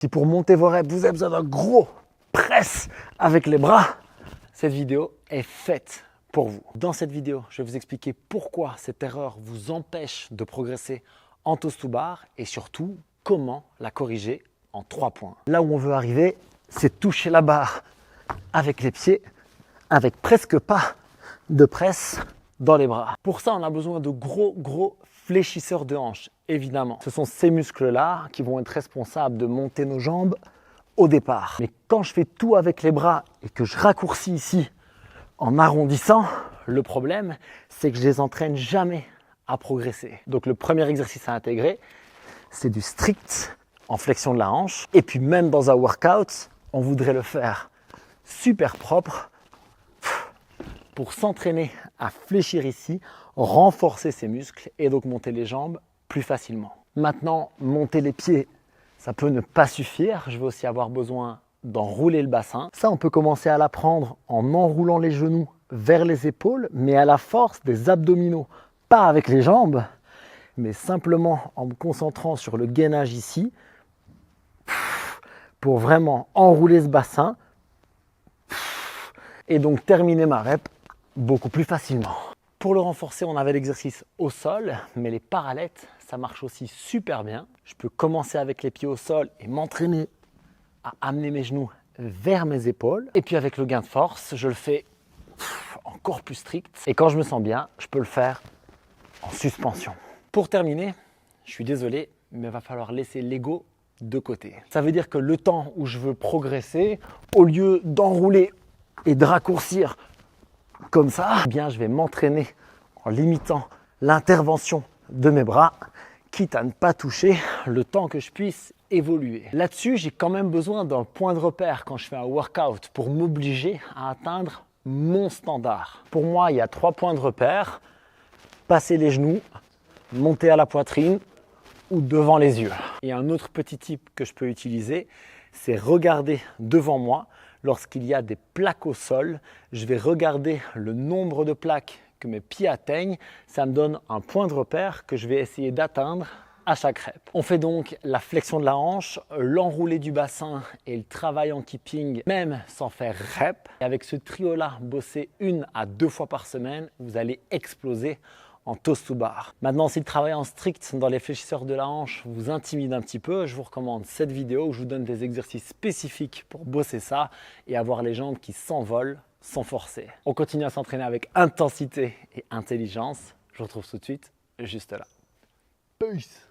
Si pour monter vos reps, vous avez besoin d'un gros press avec les bras, cette vidéo est faite pour vous. Dans cette vidéo, je vais vous expliquer pourquoi cette erreur vous empêche de progresser en toes to bar et surtout comment la corriger en 3 points. Là où on veut arriver, c'est toucher la barre avec les pieds, avec presque pas de presse dans les bras. Pour ça, on a besoin de gros fléchisseurs de hanches, évidemment. Ce sont ces muscles-là qui vont être responsables de monter nos jambes au départ. Mais quand je fais tout avec les bras et que je raccourcis ici en arrondissant, le problème, c'est que je les entraîne jamais à progresser. Donc le premier exercice à intégrer, c'est du strict en flexion de la hanche. Et puis même dans un workout, on voudrait le faire super propre pour s'entraîner à fléchir ici, renforcer ses muscles et donc monter les jambes plus facilement. Maintenant, monter les pieds, ça peut ne pas suffire. Je vais aussi avoir besoin d'enrouler le bassin. Ça, on peut commencer à l'apprendre en enroulant les genoux vers les épaules, mais à la force des abdominaux. Pas avec les jambes, mais simplement en me concentrant sur le gainage ici, pour vraiment enrouler ce bassin et donc terminer ma rep beaucoup plus facilement. Pour le renforcer, on avait l'exercice au sol, mais les parallettes, ça marche aussi super bien. Je peux commencer avec les pieds au sol et m'entraîner à amener mes genoux vers mes épaules. Et puis avec le gain de force, je le fais encore plus strict. Et quand je me sens bien, je peux le faire en suspension. Pour terminer, je suis désolé, mais il va falloir laisser l'ego de côté. Ça veut dire que le temps où je veux progresser, au lieu d'enrouler et de raccourcir comme ça, eh bien, je vais m'entraîner en limitant l'intervention de mes bras, quitte à ne pas toucher le temps que je puisse évoluer. Là-dessus, j'ai quand même besoin d'un point de repère quand je fais un workout pour m'obliger à atteindre mon standard. Pour moi, il y a 3 points de repère: passer les genoux, monter à la poitrine ou devant les yeux. Et un autre petit tip que je peux utiliser, c'est regarder devant moi. Lorsqu'il y a des plaques au sol, je vais regarder le nombre de plaques que mes pieds atteignent. Ça me donne un point de repère que je vais essayer d'atteindre à chaque rep. On fait donc la flexion de la hanche, l'enroulé du bassin et le travail en keeping, même sans faire rep. Et avec ce trio-là, bosser 1 à 2 fois par semaine, vous allez exploser en toes to bar. Maintenant, si le travail en strict dans les fléchisseurs de la hanche vous intimide un petit peu, je vous recommande cette vidéo où je vous donne des exercices spécifiques pour bosser ça et avoir les jambes qui s'envolent sans forcer. On continue à s'entraîner avec intensité et intelligence. Je vous retrouve tout de suite juste là. Peace!